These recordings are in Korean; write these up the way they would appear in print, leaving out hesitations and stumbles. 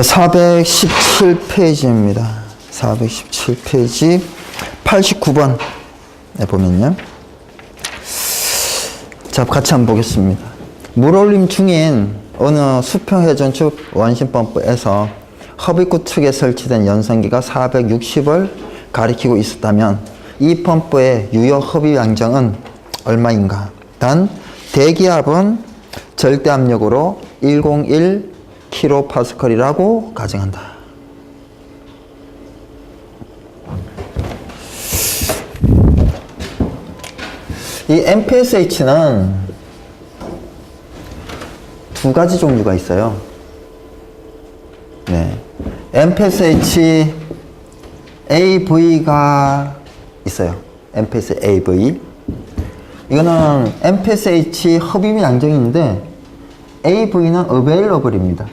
자, 417페이지입니다. 417페이지 89번에 보면요. 자, 같이 한번 보겠습니다. 물올림 중인 어느 수평회전축 원심펌프에서 허브입구 측에 설치된 연선기가 460을 가리키고 있었다면 이 펌프의 유효 흡입 양정은 얼마인가? 단 대기압은 절대압력으로 101 kPa이라고 가정한다. 이 MPSH는 두 가지 종류가 있어요. 네. MPSH AV가 있어요. MPSH AV. 이거는 MPSH 흡입 양정인데 AV는 available입니다.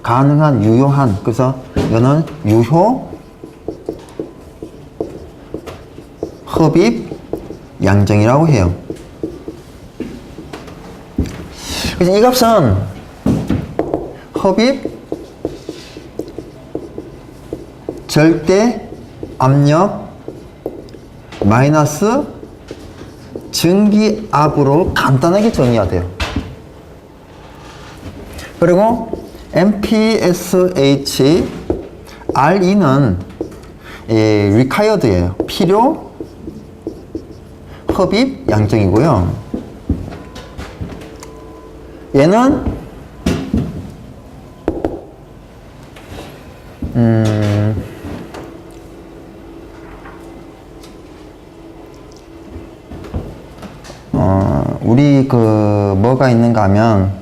가능한, 유효한. 그래서 이거는 유효 흡입 양정이라고 해요. 그래서 이 값은 흡입 절대 압력 마이너스 증기압으로 간단하게 정의가 돼요. 그리고 MPSH RE는 required예요. 필요 흡입 양정이고요. 얘는 우리 뭐가 있는가 하면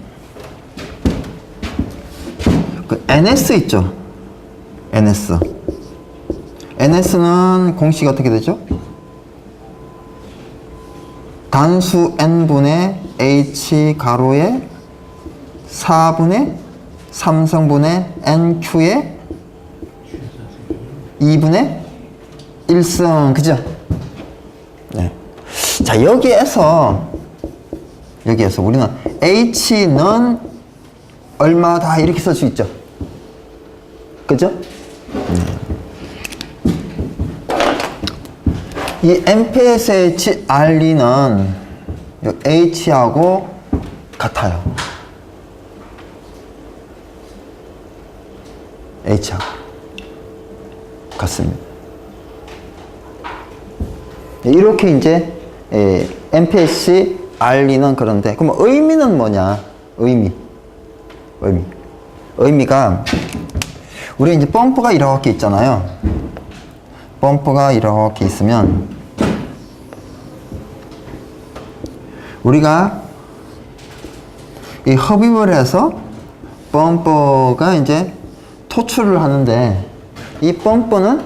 NS 있죠. NS는 공식이 어떻게 되죠? 단수 n분의 h 가로에 4분의 3성분의 nq에 2분의 1승, 그죠? 네. 자, 여기에서 우리는 h는 얼마다 이렇게 쓸 수 있죠? 그죠? 이 MPSH RE는 h하고 같아요. h하고 같습니다. 이렇게 이제 MPSH RE는 그런데, 그럼 의미는 뭐냐? 의미가 우리 이제 펌프가 이렇게 있잖아요. 펌프가 이렇게 있으면 우리가 이 흡입을 해서 펌프가 이제 토출을 하는데, 이 펌프는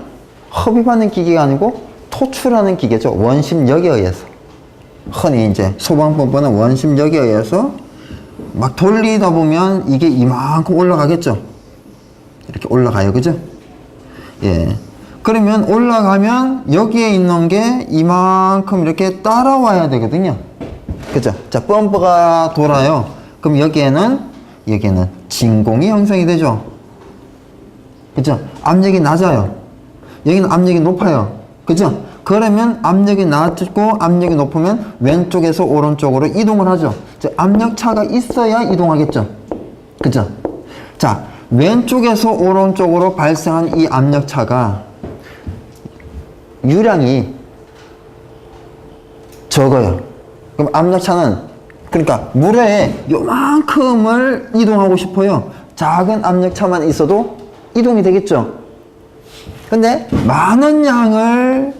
흡입하는 기계가 아니고 토출하는 기계죠. 원심력에 의해서. 흔히 이제 소방펌프는 원심력에 의해서 막 돌리다 보면 이게 이만큼 올라가겠죠. 이렇게 올라가요. 그죠? 예. 그러면 올라가면 여기에 있는 게 이만큼 이렇게 따라와야 되거든요. 그죠? 자, 펌프가 돌아요. 그럼 여기에는 진공이 형성이 되죠. 그죠? 압력이 낮아요. 여기는 압력이 높아요. 그죠? 그러면 압력이 낮고 압력이 높으면 왼쪽에서 오른쪽으로 이동을 하죠. 자, 압력차가 있어야 이동하겠죠. 그죠? 자, 왼쪽에서 오른쪽으로 발생한 이 압력차가 유량이 적어요. 그럼 압력차는, 그러니까 물에 요만큼을 이동하고 싶어요. 작은 압력차만 있어도 이동이 되겠죠. 근데 많은 양을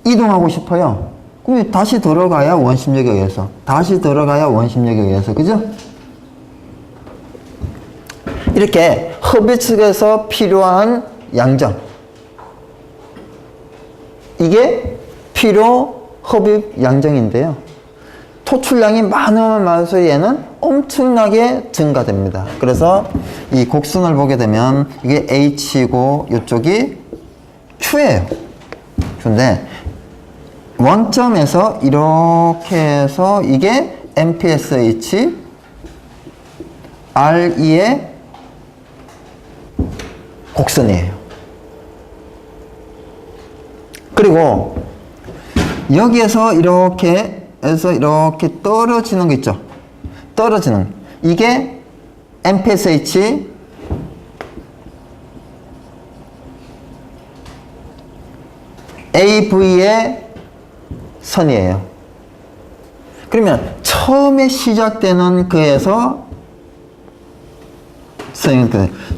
이동하고 싶어요. 그럼 다시 들어가야 원심력에 의해서, 그죠? 이렇게 흡입 측에서 필요한 양정, 이게 필요 흡입 양정인데요. 토출량이 많으면 많을수록 얘는 엄청나게 증가됩니다. 그래서 이 곡선을 보게 되면 이게 H이고 이쪽이 Q예요. Q인데 원점에서 이렇게 해서 이게 MPSH RE의 곡선이에요. 그리고 여기에서 이렇게 해서 이렇게 떨어지는 거 있죠. 떨어지는 이게 MPSH AV의 선이에요. 그러면 처음에 시작되는 그에서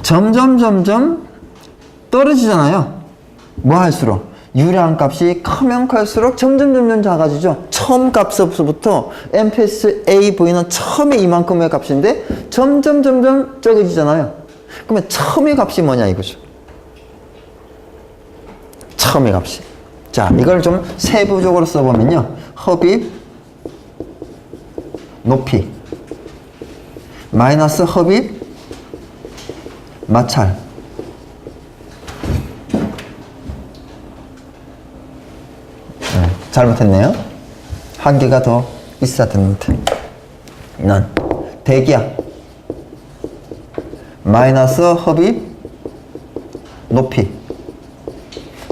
점점 떨어지잖아요. 뭐 할수록 유리한 값이 크면 클수록 점점 작아지죠. 처음 값부터 MPSAV는 처음에 이만큼의 값인데 점점 적어지잖아요. 그러면 처음의 값이 뭐냐 이거죠. 처음의 값이. 자, 이걸 좀 세부적으로 써보면요. 흡입 높이 마이너스 흡입 마찰 잘못했네요. 한 개가 더 있어야 되는데 난 대기압 마이너스 흡입 높이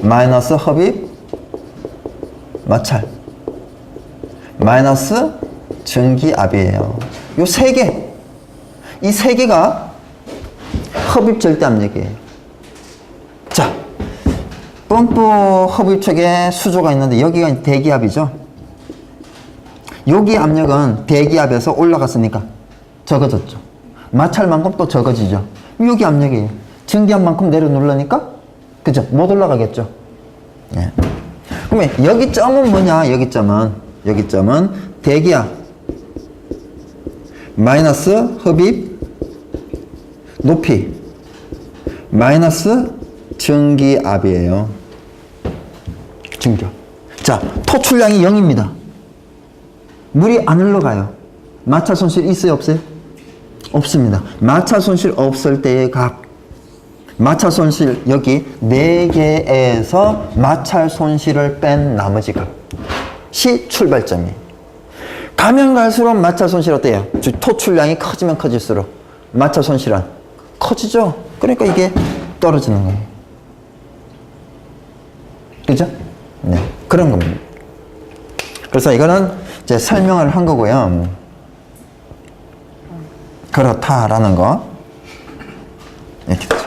마이너스 흡입 마찰 마이너스 증기압이에요. 요 세 개, 이 세 개가 흡입 절대압력이에요. 자, 펌프 흡입 쪽에 수조가 있는데 여기가 대기압이죠. 여기 압력은 대기압에서 올라갔으니까 적어졌죠. 마찰만큼 또 적어지죠. 여기 압력이에요. 증기압만큼 내려놓으려니까 그죠? 못 올라가겠죠. 예. 그러면 여기 점은 뭐냐? 여기 점은 대기압 마이너스 흡입 높이 마이너스 증기압이에요. 증기압. 자, 토출량이 0입니다. 물이 안 흘러가요. 마찰 손실 있어요? 없어요? 없습니다. 마찰 손실 없을 때의 값. 마찰 손실 여기 4개에서 마찰 손실을 뺀 나머지 값이 출발점이에요. 가면 갈수록 마찰 손실 어때요? 토출량이 커지면 커질수록 마찰 손실은 커지죠? 그러니까 이게 떨어지는 거예요. 그죠? 네. 그런 겁니다. 그래서 이거는 이제 설명을 한 거고요. 그렇다라는 거. 이렇게 되죠.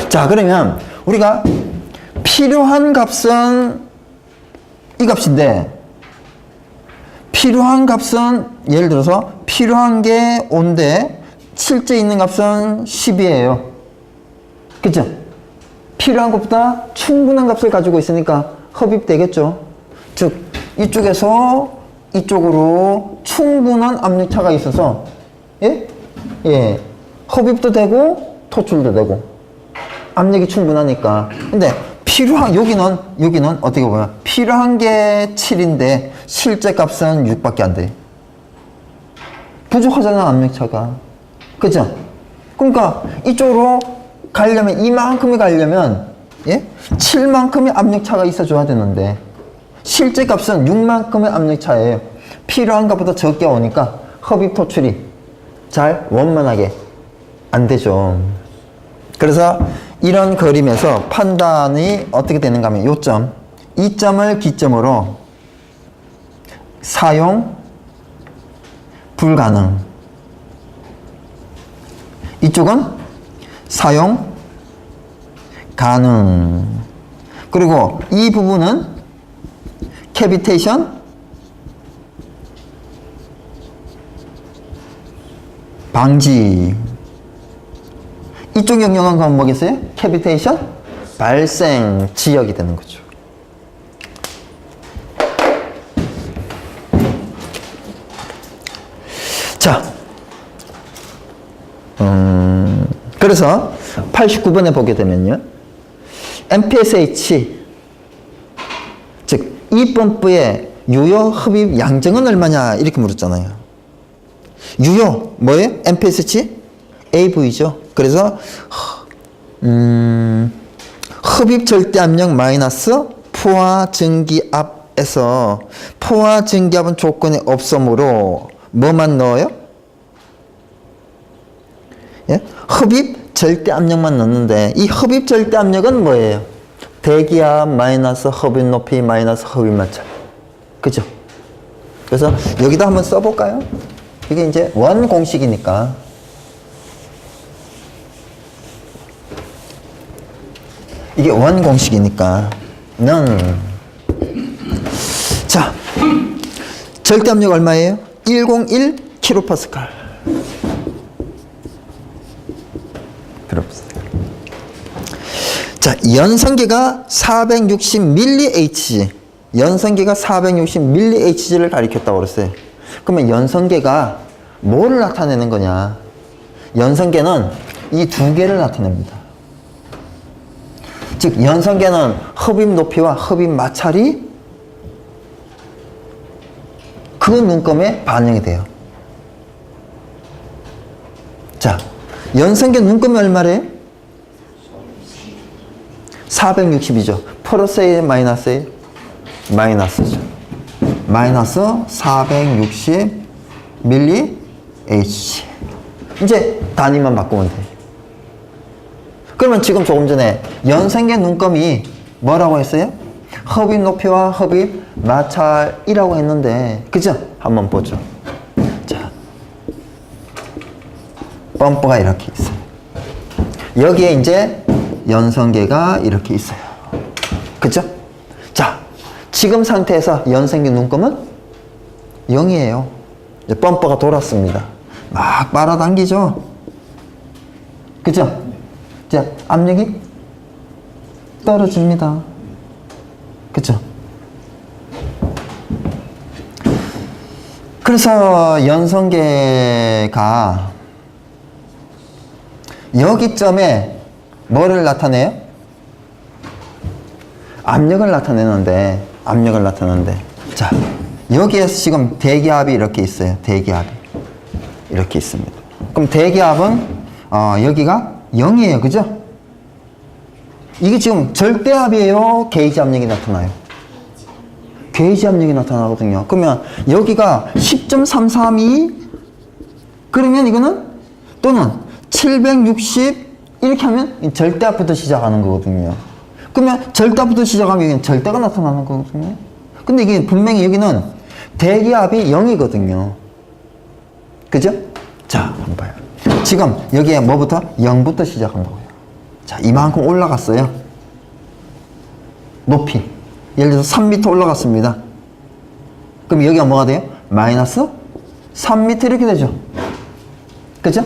자, 그러면 우리가 필요한 값은 이 값인데, 필요한 값은 예를 들어서 필요한 게 5인데 실제 있는 값은 10이에요. 그죠? 필요한 것보다 충분한 값을 가지고 있으니까 흡입되겠죠. 즉 이쪽에서 이쪽으로 충분한 압력차가 있어서 흡입도 되고 토출도 되고 압력이 충분하니까. 근데 필요한 여기는 어떻게 보면 필요한 게 7인데 실제 값은 6밖에 안 돼. 부족하잖아, 압력차가. 그죠? 그러니까 이쪽으로 가려면 이만큼이 가려면 7만큼의 압력차가 있어줘야 되는데 실제 값은 6만큼의 압력차예요. 필요한 것보다 적게 오니까 흡입 토출이 잘 원만하게 안 되죠. 그래서 이런 그림에서 판단이 어떻게 되는가 하면 요점, 이 점을 기점으로 사용 불가능, 이쪽은 사용 가능. 그리고 이 부분은 캐비테이션 방지. 이쪽 영역은 그럼 뭐겠어요? 캐비테이션 발생 지역이 되는 거죠. 자, 그래서 89번에 보게 되면요, MPSH, 즉 이 펌프의 유효 흡입 양정은 얼마냐 이렇게 물었잖아요. 유효 뭐예요? MPSH AV죠. 그래서 흡입 절대압력 마이너스 포화 증기압에서 포화 증기압은 조건이 없으므로 뭐만 넣어요? 흡입 절대 압력만 넣는데 이 흡입 절대 압력은 뭐예요? 대기압 마이너스 흡입 높이 마이너스 흡입 마찰. 그죠? 그래서 여기다 한번 써볼까요? 이게 이제 원 공식이니까. 이게 원 공식이니까. 자, 절대 압력 얼마예요? 101 kPa. 자, 연성계가 460 mHg. 연성계가 460 mHg를 가리켰다고 그랬어요. 그러면 연성계가 뭐를 나타내는 거냐? 연성계는 이 두 개를 나타냅니다. 즉, 연성계는 흡입 높이와 흡입 마찰이 그 눈금에 반영이 돼요. 자, 연성계 눈금이 얼마래요? 460이죠. 플러스에 마이너스에 마이너스죠. 마이너스 460 mHg. 이제 단위만 바꾸면 돼. 그러면 지금 조금 전에 연성계 눈금이 뭐라고 했어요? 흡입 높이와 흡입 마찰이라고 했는데, 그죠? 한번 보죠. 자, 펌프가 이렇게 있어요. 여기에 이제 연성계가 이렇게 있어요. 그죠? 자, 지금 상태에서 연성계 눈금은 0이에요. 이제 펌프가 돌았습니다. 막 빨아당기죠? 그죠? 자, 압력이 떨어집니다. 그죠? 그래서 연성계가 여기점에 뭐를 나타내요? 압력을 나타내는데, 자, 여기에서 지금 대기압이 이렇게 있어요. 대기압이 이렇게 있습니다. 그럼 대기압은 여기가 0이에요. 그죠? 이게 지금 절대압이에요? 게이지 압력이 나타나요? 게이지 압력이 나타나거든요. 그러면 여기가 10.332 그러면 이거는 또는 760 이렇게 하면 절대압부터 시작하는 거거든요. 그러면 절대압부터 시작하면 여기는 절대가 나타나는 거거든요. 근데 이게 분명히 여기는 대기압이 0이거든요. 그죠? 자, 한번 봐요. 지금 여기에 뭐부터? 0부터 시작한 거예요. 자, 이만큼 올라갔어요. 높이. 예를 들어서 3m 올라갔습니다. 그럼 여기가 뭐가 돼요? 마이너스 3m 이렇게 되죠. 그죠?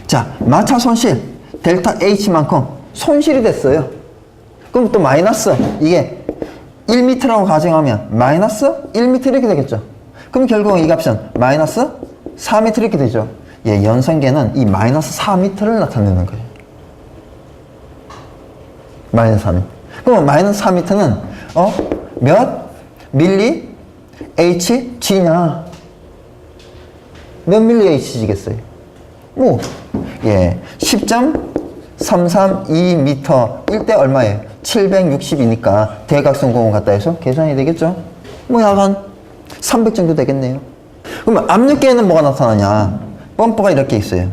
자, 마찰 손실 델타 H만큼 손실이 됐어요. 그럼 또 마이너스 이게 1m라고 가정하면 마이너스 1m 이렇게 되겠죠. 그럼 결국 이 값은 마이너스 4m 이렇게 되죠. 예, 연성계는 이 마이너스 4m를 나타내는 거예요. 마이너스 4m. 그럼 마이너스 4m는 몇 밀리 Hg냐? 몇 밀리 Hg겠어요? 뭐, 예, 10.332m 일 때 얼마예요? 760이니까 대각선공을 갖다 해서 계산이 되겠죠? 뭐 약간 300 정도 되겠네요. 그러면 압력계에는 뭐가 나타나냐? 펌프가 이렇게 있어요.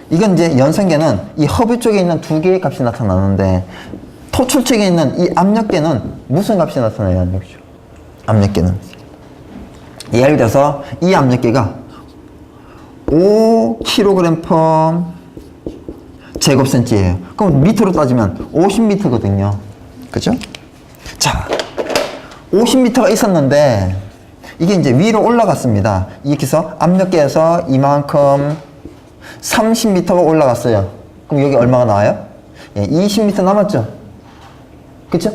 이건 이제 연성계는 이 허브 쪽에 있는 두 개의 값이 나타나는데 토출 쪽에 있는 이 압력계는 무슨 값이 나타나냐는 거죠. 압력계는 예를 들어서 이 압력계가 5kg 제곱센치예요. 그럼 미터로 따지면 50m거든요. 그죠? 자, 50m가 있었는데 이게 이제 위로 올라갔습니다. 이렇게 해서 압력계에서 이만큼 30m가 올라갔어요. 그럼 여기 얼마가 나와요? 예, 20m 남았죠? 그쵸?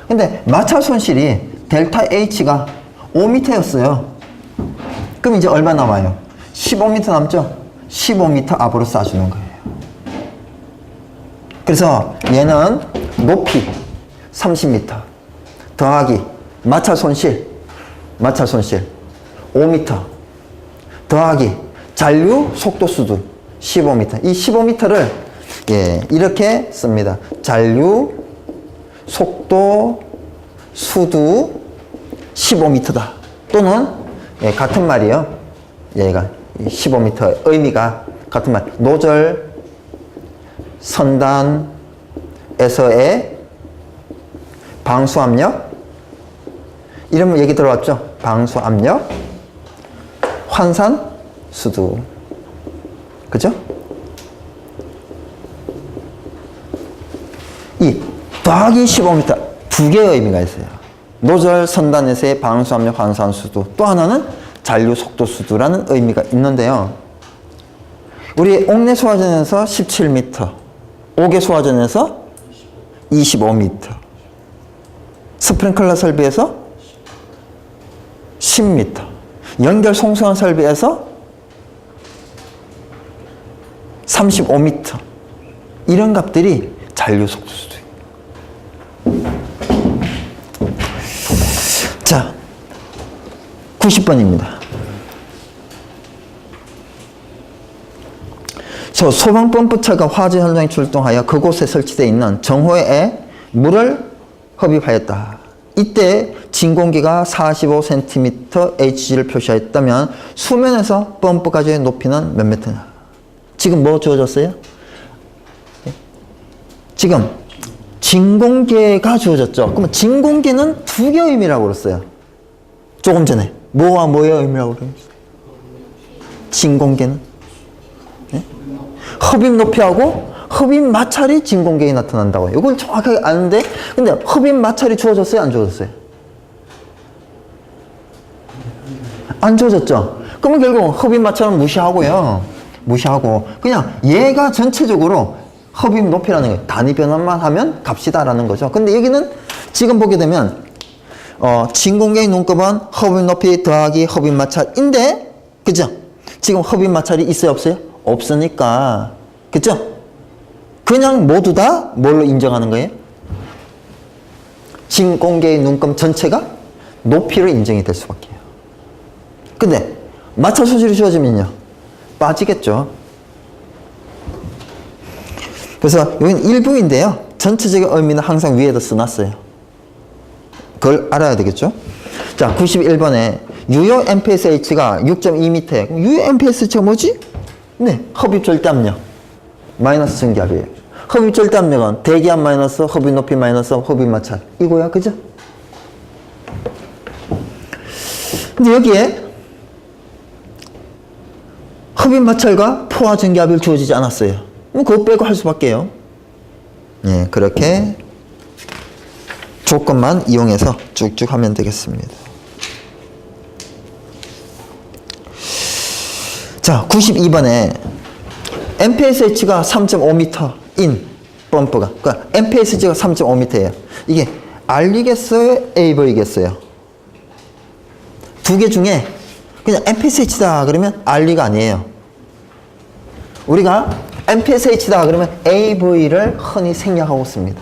근데 마찰 손실이 델타 H가 5m였어요. 그럼 이제 얼마 남아요? 15m 남죠? 15m 앞으로 쏴주는 거예요. 그래서 얘는 높이 30m 더하기 마찰 손실 5m 더하기 잔류 속도 수도 15m. 이 15m를 예, 이렇게 씁니다. 잔류 속도 수도 15m다. 또는 예, 같은 말이에요. 얘가 15m의 의미가 같은 말. 노즐 선단에서의 방수압력, 이런 얘기 들어왔죠? 방수압력, 환산수도. 그죠? 이 더하기 15m, 두 개의 의미가 있어요. 노즐 선단에서의 방수압력, 환산수도, 또 하나는 잔류속도수도라는 의미가 있는데요. 우리 옥내 소화전에서 17m, 옥외 소화전에서 25m, 스프링클러 설비에서 10m, 연결 송수원 설비에서 35m, 이런 값들이 잔류속도수도. 자, 90번입니다. 소방펌프차가 화재 현장에 출동하여 그곳에 설치되어 있는 정호에 물을 흡입하였다. 이때 진공기가 45cm HG를 표시하였다면 수면에서 펌프까지의 높이는 몇 미터냐? 지금 뭐 주어졌어요? 지금 진공계가 주어졌죠. 그러면 진공계는 두 개의 의미라고 그랬어요. 조금 전에 뭐와 뭐의 의미라고 그랬어요? 진공계는 흡입 높이하고 흡입 마찰이 진공계에 나타난다고 해요. 이걸 정확하게 아는데, 근데 흡입 마찰이 주어졌어요? 안 주어졌어요? 안 주어졌죠? 그러면 결국 흡입 마찰은 무시하고요. 무시하고 그냥 얘가 전체적으로 흡입 높이라는 거예요. 단위 변환만 하면 값이다라는 거죠. 근데 여기는 지금 보게 되면 진공계의 눈곱은 흡입 높이 더하기 흡입 마찰인데, 그죠? 지금 흡입 마찰이 있어요, 없어요? 없으니까, 그죠? 그냥 모두 다 뭘로 인정하는 거예요? 진공계의 눈금 전체가 높이로 인정이 될 수밖에 해요. 근데 마찰 소실이 주어지면요, 빠지겠죠. 그래서 여기는 일부인데요, 전체적인 의미는 항상 위에다 써놨어요. 그걸 알아야 되겠죠. 자, 91번에 유효 MPSH가 6.2m에 유효 MPSH가 뭐지? 네, 흡입 절대압력 마이너스 전기압이에요. 흡입 절대압력은 대기압 마이너스 흡입 높이 마이너스 흡입 마찰, 이거야, 그죠? 근데 여기에 흡입 마찰과 포화 전기압이 주어지지 않았어요. 뭐 그거 빼고 할 수밖에요. 예, 그렇게 조건만 이용해서 쭉쭉 하면 되겠습니다. 자, 92번에 MPSH가 3.5m인 펌프가, 그러니까 MPSH가 3.5m예요. 이게 R이겠어요? AV겠어요? 두 개 중에 그냥 MPSH다 그러면 R가 아니에요. 우리가 MPSH다 그러면 AV를 흔히 생략하고 씁니다.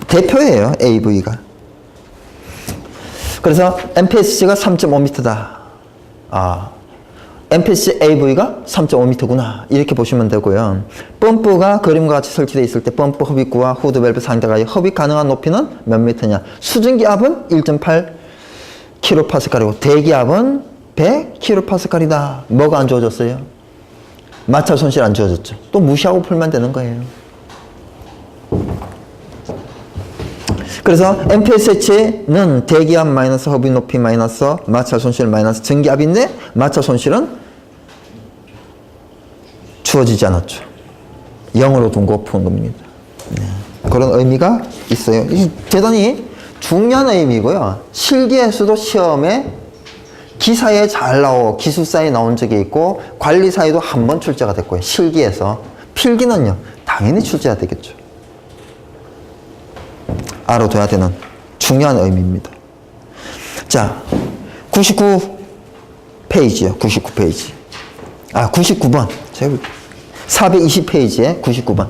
대표예요, AV가. 그래서 MPSH가 3.5m다. MPSH AV가 3.5m구나. 이렇게 보시면 되고요. 펌프가 그림과 같이 설치되어 있을 때 펌프 흡입구와 후드 밸브 상대가 흡입 가능한 높이는 몇 미터냐? 수증기압은 1.8kPa이고 대기압은 100kPa이다. 뭐가 안 주어졌어요? 마찰 손실 안 주어졌죠. 또 무시하고 풀면 되는 거예요. 그래서 MPSH는 대기압 마이너스 흡입 높이 마이너스 마찰 손실 마이너스 전기압인데 마찰 손실은 주어지지 않았죠. 0으로 둔 거 푸는 겁니다. 네. 그런 의미가 있어요. 대단히 중요한 의미고요. 실기에서도 시험에 기사에 잘 기술사에 나온 적이 있고 관리사에도 한 번 출제가 됐고요. 실기에서. 필기는요, 당연히 출제가 되겠죠. 알아둬야 되는 중요한 의미입니다. 자, 99페이지요. 99페이지. 99번. 420페이지에 99번.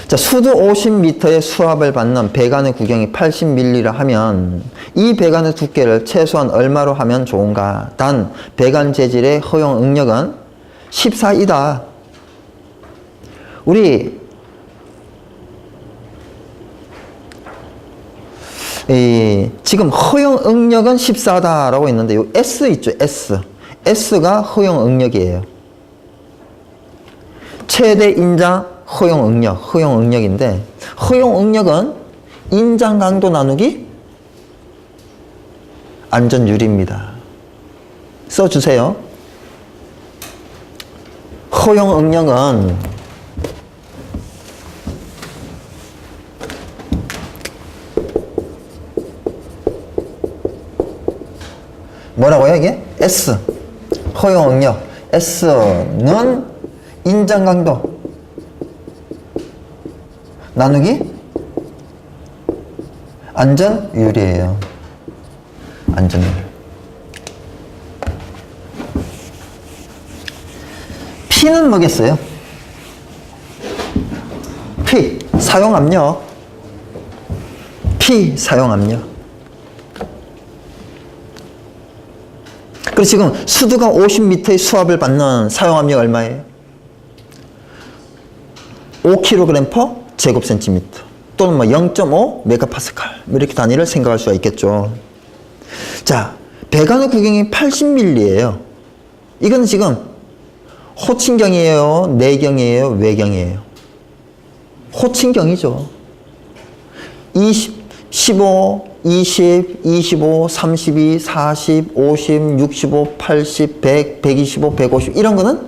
자, 수도 50m의 수압을 받는 배관의 구경이 80mm라 하면 이 배관의 두께를 최소한 얼마로 하면 좋은가? 단, 배관 재질의 허용 응력은 14이다. 우리 지금 허용 응력은 14다라고 있는데 요 S 있죠, S. S가 허용 응력이에요. 최대 인장 허용 응력인데, 허용 응력은 인장 강도 나누기 안전유리입니다. 써주세요. 허용 응력은 뭐라고요, 이게? S. 허용 응력. S는 인장 강도 나누기 안전유리예요. 안전유리. P는 뭐겠어요? P, 사용압력. P, 사용압력. 그리고 지금 수두가 50m의 수압을 받는 사용압력 얼마예요? 5kg/제곱센티미터 또는 뭐 0.5 메가파스칼 이렇게 단위를 생각할 수가 있겠죠. 자, 배관의 구경이 80mm예요. 이건 지금 호칭경이에요, 내경이에요, 외경이에요? 호칭경이죠. 15, 20, 25, 32, 40, 50, 65, 80, 100, 125, 150 이런 거는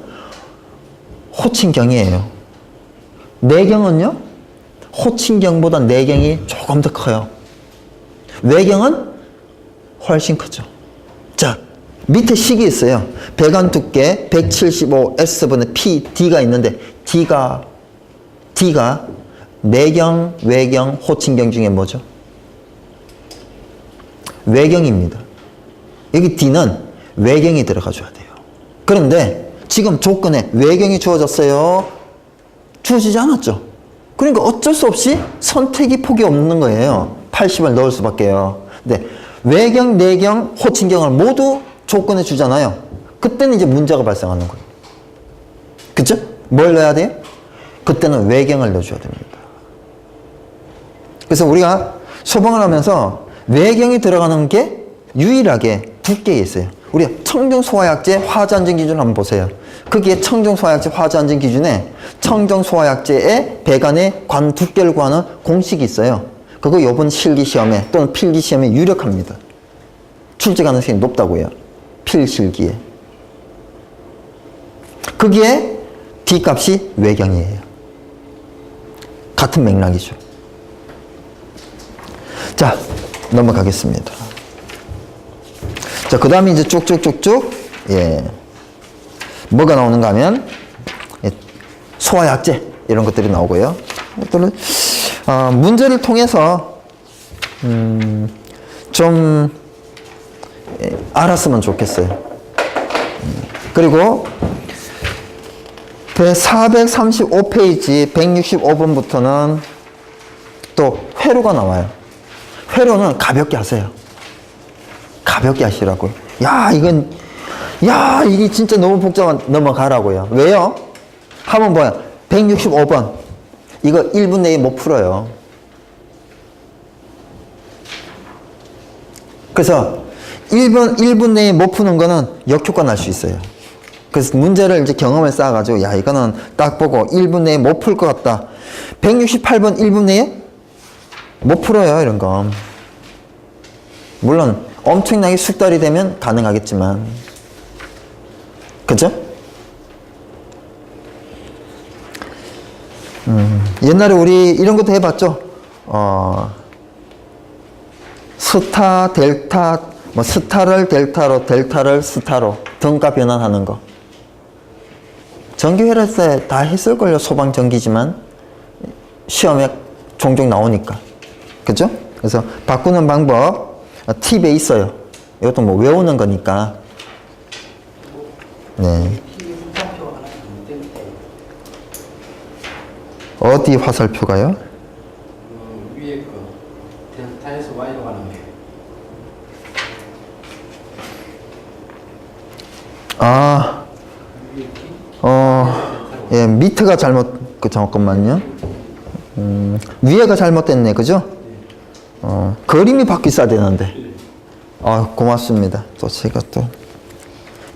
호칭경이에요. 내경은요? 호칭경보다 내경이 조금 더 커요. 외경은 훨씬 크죠. 자, 밑에 식이 있어요. 배관 두께 175S분의 PD가 있는데 D가 내경, 외경, 호칭경 중에 뭐죠? 외경입니다. 여기 D는 외경이 들어가줘야 돼요. 그런데 지금 조건에 외경이 주어졌어요. 주어지지 않았죠. 그러니까 어쩔 수 없이 선택이 폭이 없는 거예요. 80을 넣을 수밖에요. 근데 외경, 내경, 호칭경을 모두 조건에 주잖아요. 그때는 이제 문제가 발생하는 거예요. 그쵸? 뭘 넣어야 돼요? 그때는 외경을 넣어줘야 됩니다. 그래서 우리가 소방을 하면서 외경이 들어가는 게 유일하게 두 개 있어요. 우리가 청정소화약제 화재안전 기준을 한번 보세요. 거기에 청정소화약제 화재안전 기준에 청정소화약제의 배관의 관 두께를 구하는 공식이 있어요. 그거 이번 실기시험에 또는 필기시험에 유력합니다. 출제 가능성이 높다고요. 필실기에. 거기에 D값이 외경이에요. 같은 맥락이죠. 자, 넘어가겠습니다. 자, 그 다음에 이제 쭉쭉쭉쭉, 예. 뭐가 나오는가 하면, 예. 소화약제, 이런 것들이 나오고요. 이것들은, 문제를 통해서, 좀, 예, 알았으면 좋겠어요. 그리고, 435페이지 165번부터는 또 회로가 나와요. 회로는 가볍게 하세요. 가볍게 하시라고요. 이게 진짜 너무 복잡한, 넘어가라고요. 왜요? 한번 봐요. 165번. 이거 1분 내에 못 풀어요. 그래서 1분 내에 못 푸는 거는 역효과 날 수 있어요. 그래서 문제를 이제 경험을 쌓아가지고, 이거는 딱 보고 1분 내에 못 풀 것 같다. 168번 1분 내에 못 풀어요, 이런 거. 물론, 엄청나게 숙달이 되면 가능하겠지만. 그죠? 옛날에 우리 이런 것도 해봤죠? 스타, 델타, 스타를 델타로, 델타를 스타로 등가 변환하는 거. 전기회로 때 다 했을걸요, 소방전기지만. 시험에 종종 나오니까. 그죠? 그래서 바꾸는 방법, 팁에 있어요. 이것도 뭐 외우는 거니까. 네. 어디 화살표가요? 위에 거 델타에서 Y로 가는 게. 예, 밑에가 잠깐만요. 위에가 잘못됐네, 그죠? 그림이 바뀌어야 되는데. 고맙습니다. 또 제가 또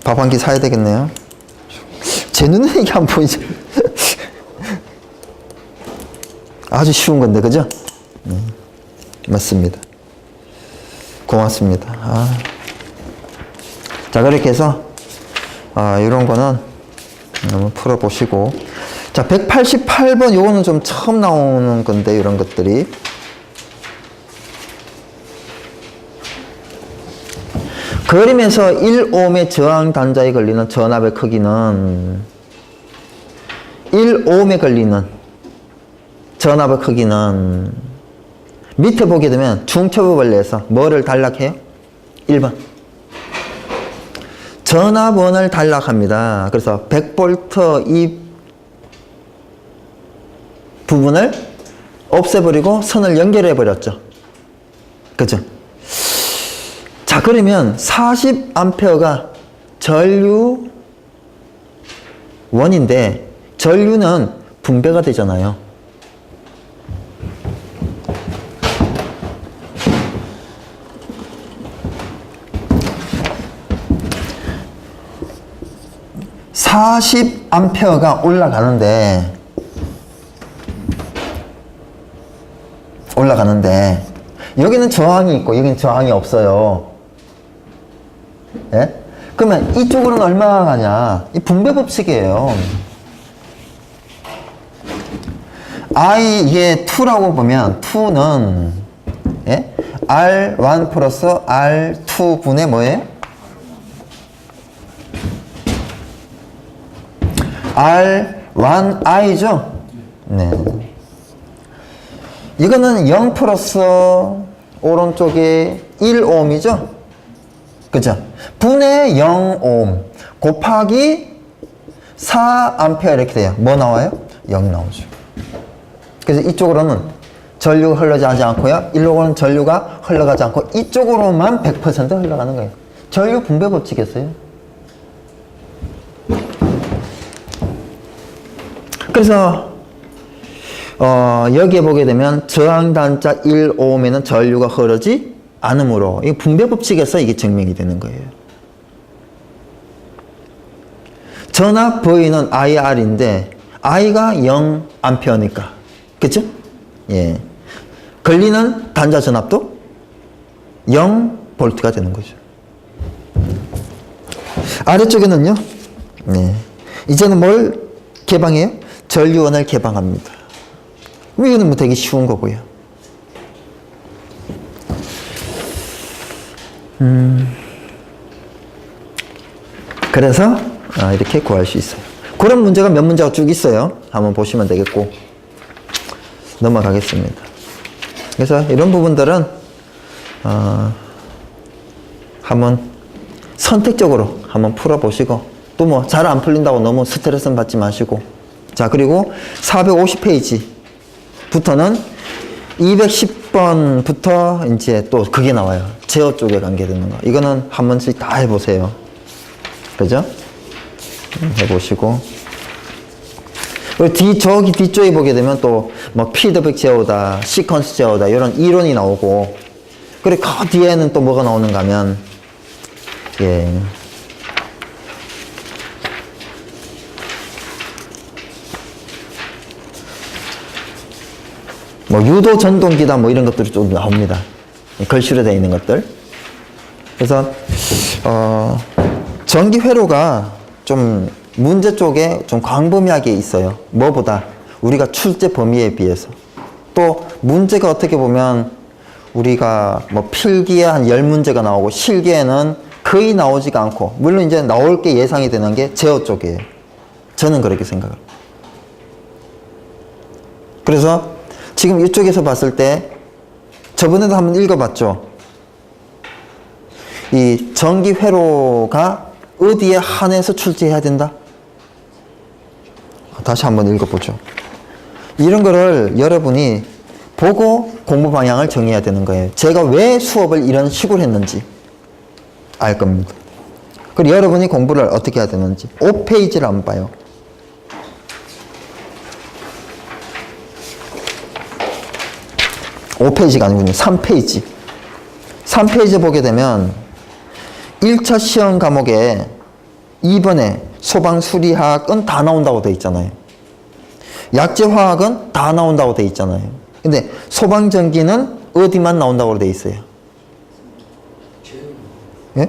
밥 한 끼 사야 되겠네요. 제 눈에 이게 안 보이죠? 아주 쉬운 건데, 그죠? 맞습니다. 고맙습니다. 자, 그렇게 해서, 이런 거는 한번 풀어보시고. 자, 188번, 요거는 좀 처음 나오는 건데, 이런 것들이. 그림에서 1옴의 저항 단자에 걸리는 전압의 크기는 1옴에 걸리는 전압의 크기는 밑에 보게 되면 중첩의 원리에서 뭐를 단락해요? 1번. 전압원을 단락합니다. 그래서 100V 이 부분을 없애버리고 선을 연결해 버렸죠. 그죠? 자, 그러면 40A가 전류원인데 전류는 분배가 되잖아요. (40A가) 올라가는데 여기는 저항이 있고 여기는 저항이 없어요. 예? 그러면 이쪽으로는 얼마나 가냐? 이 분배 법칙이에요. I 이게 2라고 보면 2는 예? R1 플러스 R2 분의 뭐예요? R1I죠? 네. 이거는 0 플러스 오른쪽에 1옴이죠? 그죠? 분의 0옴 곱하기 4A 이렇게 돼요. 뭐 나와요? 0 나오죠. 그래서 이쪽으로는 전류가 흘러가지 않고요. 이쪽으로는 전류가 흘러가지 않고 이쪽으로만 100% 흘러가는 거예요. 전류 분배 법칙이었어요. 그래서 여기에 보게 되면 저항단자 1옴에는 전류가 흐르지 않으므로 이 분배 법칙에서 이게 증명이 되는 거예요. 전압 V는 IR인데 I가 0A니까 그쵸? 예. 걸리는 단자 전압도 0V가 되는 거죠. 아래쪽에는요. 네. 이제는 뭘 개방해요? 전류원을 개방합니다. 이거는 뭐 되게 쉬운 거고요. 그래서 이렇게 구할 수 있어요. 그런 문제가 몇 문제가 쭉 있어요. 한번 보시면 되겠고 넘어가겠습니다. 그래서 이런 부분들은 한번 선택적으로 한번 풀어보시고 또 뭐 잘 안 풀린다고 너무 스트레스는 받지 마시고 자 그리고 450페이지부터는 210번부터 이제 또 그게 나와요. 제어 쪽에 관계되는 거. 이거는 한 번씩 다 해보세요. 그죠? 해보시고. 그리고 저기 뒤쪽에 보게 되면 또 뭐 피드백 제어다, 시퀀스 제어다 이런 이론이 나오고 그리고 그 뒤에는 또 뭐가 나오는가 하면 예. 뭐 유도 전동기다 뭐 이런 것들이 좀 나옵니다. 글씨로 되어 있는 것들. 그래서 전기 회로가 좀 문제 쪽에 좀 광범위하게 있어요. 뭐보다 우리가 출제 범위에 비해서. 또 문제가 어떻게 보면 우리가 뭐 필기에 한 10문제가 나오고 실기에는 거의 나오지가 않고 물론 이제 나올 게 예상이 되는 게 제어 쪽이에요. 저는 그렇게 생각합니다. 그래서 지금 이쪽에서 봤을 때 저번에도 한번 읽어봤죠. 이 전기 회로가 어디에 한해서 출제해야 된다? 다시 한번 읽어보죠. 이런 거를 여러분이 보고 공부 방향을 정해야 되는 거예요. 제가 왜 수업을 이런 식으로 했는지 알 겁니다. 그리고 여러분이 공부를 어떻게 해야 되는지 5페이지를 한번 봐요. 5페이지가 아니군요. 3페이지. 3페이지 보게 되면 1차 시험 과목에 2번에 소방수리학은 다 나온다고 되어 있잖아요. 약재 화학은 다 나온다고 돼 있잖아요. 근데 소방전기는 어디만 나온다고 돼 있어요? 예?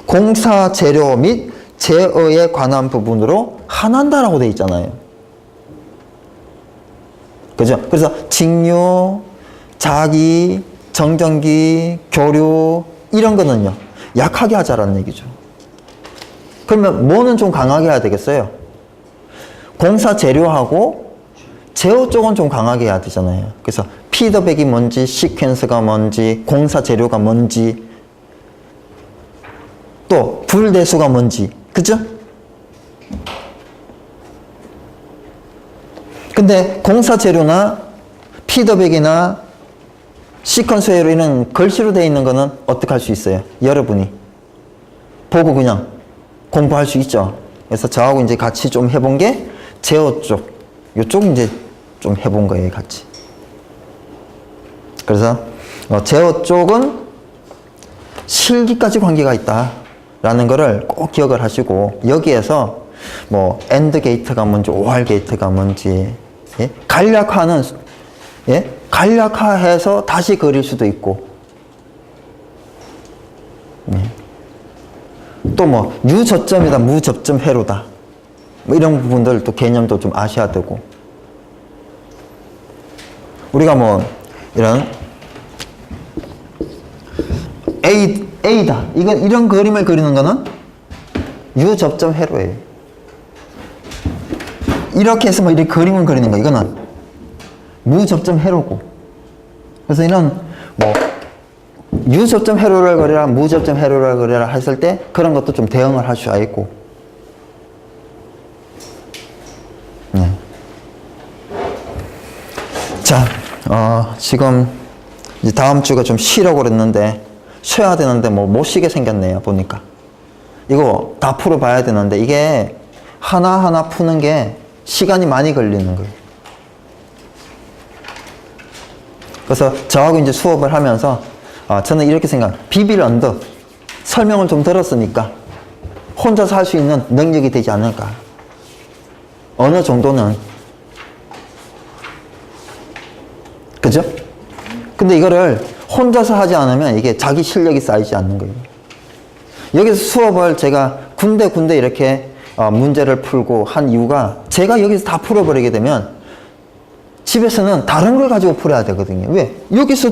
공사 재료 및 제어에 관한 부분으로 한한다라고 돼 있잖아요. 그죠? 그래서 직류, 자기, 정전기, 교류 이런 거는요 약하게 하자라는 얘기죠. 그러면 뭐는 좀 강하게 해야 되겠어요? 공사 재료하고 제어 쪽은 좀 강하게 해야 되잖아요. 그래서 피드백이 뭔지, 시퀀스가 뭔지, 공사 재료가 뭔지, 또 불대수가 뭔지, 그죠? 근데 공사 재료나 피드백이나 시퀀스 회로 이런 글씨로 되어 있는 거는 어떻게 할 수 있어요? 여러분이 보고 그냥 공부할 수 있죠. 그래서 저하고 이제 같이 좀 해본 게 제어 쪽, 이쪽 이제 좀 해본 거예요, 같이. 그래서 제어 쪽은 실기까지 관계가 있다라는 거를 꼭 기억을 하시고, 여기에서 뭐 엔드 게이트가 뭔지, OR 게이트가 뭔지, 예? 간략화는 예? 간략화해서 다시 그릴 수도 있고, 예. 또 뭐 유저점이다, 무접점 회로다, 뭐 이런 부분들 또 개념도 좀 아셔야 되고, 우리가 뭐 이런 A다, 이런 그림을 그리는 거는 유접점 회로예요. 이렇게 해서 뭐 이렇게 그림을 그리는 거, 이거는 무접점 회로고. 그래서 이런 뭐 유접점 회로를 그려라, 무접점 회로를 그려라 했을 때 그런 것도 좀 대응을 할 수가 있고. 네. 자, 지금 이제 다음 주가 좀 쉬려고 그랬는데 쉬어야 되는데 뭐 못 쉬게 생겼네요, 보니까. 이거 다 풀어봐야 되는데 이게 하나하나 푸는 게 시간이 많이 걸리는 거예요. 그래서 저하고 이제 수업을 하면서 저는 이렇게 비빌 언더 설명을 좀 들었으니까 혼자서 할 수 있는 능력이 되지 않을까. 어느 정도는. 그죠? 근데 이거를 혼자서 하지 않으면 이게 자기 실력이 쌓이지 않는 거예요. 여기서 수업을 제가 군데 이렇게 문제를 풀고 한 이유가, 제가 여기서 다 풀어버리게 되면 집에서는 다른 걸 가지고 풀어야 되거든요. 왜? 여기서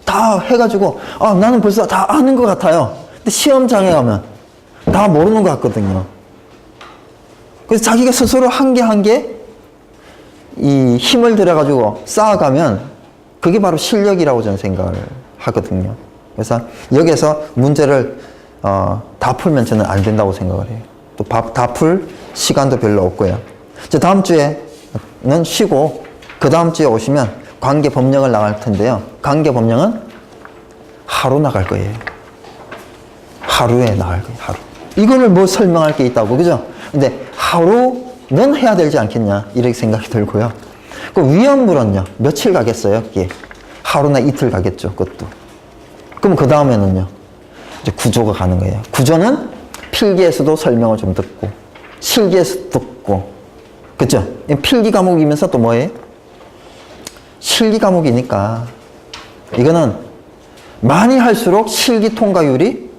다 해가지고 나는 벌써 다 아는 것 같아요. 근데 시험장에 가면 다 모르는 것 같거든요. 그래서 자기가 스스로 한 개 이 힘을 들여가지고 쌓아가면 그게 바로 실력이라고 저는 생각을 하거든요. 그래서 여기서 문제를 다 풀면 저는 안 된다고 생각을 해요. 또 다 풀 시간도 별로 없고요. 이제 다음 주에는 쉬고 그 다음 주에 오시면 관계 법령을 나갈 텐데요. 관계 법령은 하루 나갈 거예요. 하루에 나갈 거예요. 하루. 이거를 뭐 설명할 게 있다고, 그죠? 근데 하루는 해야 되지 않겠냐, 이렇게 생각이 들고요. 그 위험물은요, 며칠 가겠어요? 이게 하루나 이틀 가겠죠, 그것도. 그럼 그 다음에는요, 이제 구조가 가는 거예요. 구조는 필기에서도 설명을 좀 듣고, 실기에서도 듣고, 그죠? 필기 과목이면서 또 뭐예요? 실기 과목이니까 이거는 많이 할수록 실기 통과율이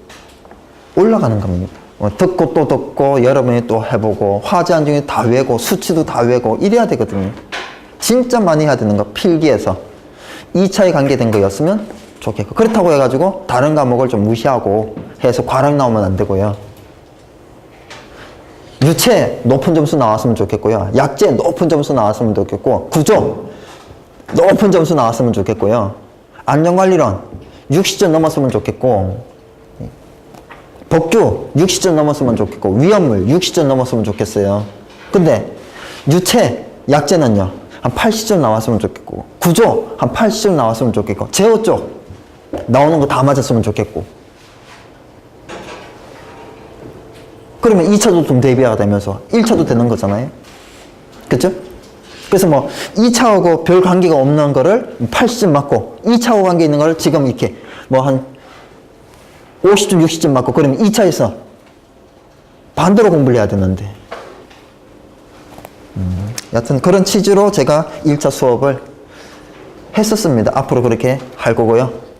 올라가는 겁니다. 듣고 또 듣고 여러분이 또 해보고 화제한 중에 다 외고 수치도 다 외고 이래야 되거든요. 진짜 많이 해야 되는 거, 필기에서 2차에 관계된 거였으면 좋겠고, 그렇다고 해가지고 다른 과목을 좀 무시하고 해서 과락 나오면 안 되고요. 유체 높은 점수 나왔으면 좋겠고요. 약재 높은 점수 나왔으면 좋겠고, 구조 높은 점수 나왔으면 좋겠고요. 안전관리론 60점 넘었으면 좋겠고, 법규 60점 넘었으면 좋겠고, 위험물 60점 넘었으면 좋겠어요. 근데 유체, 약재는요 한 80점 나왔으면 좋겠고, 구조 한 80점 나왔으면 좋겠고, 제어 쪽 나오는 거 다 맞았으면 좋겠고. 그러면 2차도 좀 대비해야 되면서 1차도 되는 거잖아요. 그쵸? 그래서 뭐 2차하고 별 관계가 없는 거를 80점 맞고, 2차하고 관계 있는 거를 지금 이렇게 뭐 한 50점, 60점 맞고, 그러면 2차에서 반대로 공부를 해야 되는데. 여튼 그런 취지로 제가 1차 수업을 했었습니다. 앞으로 그렇게 할 거고요.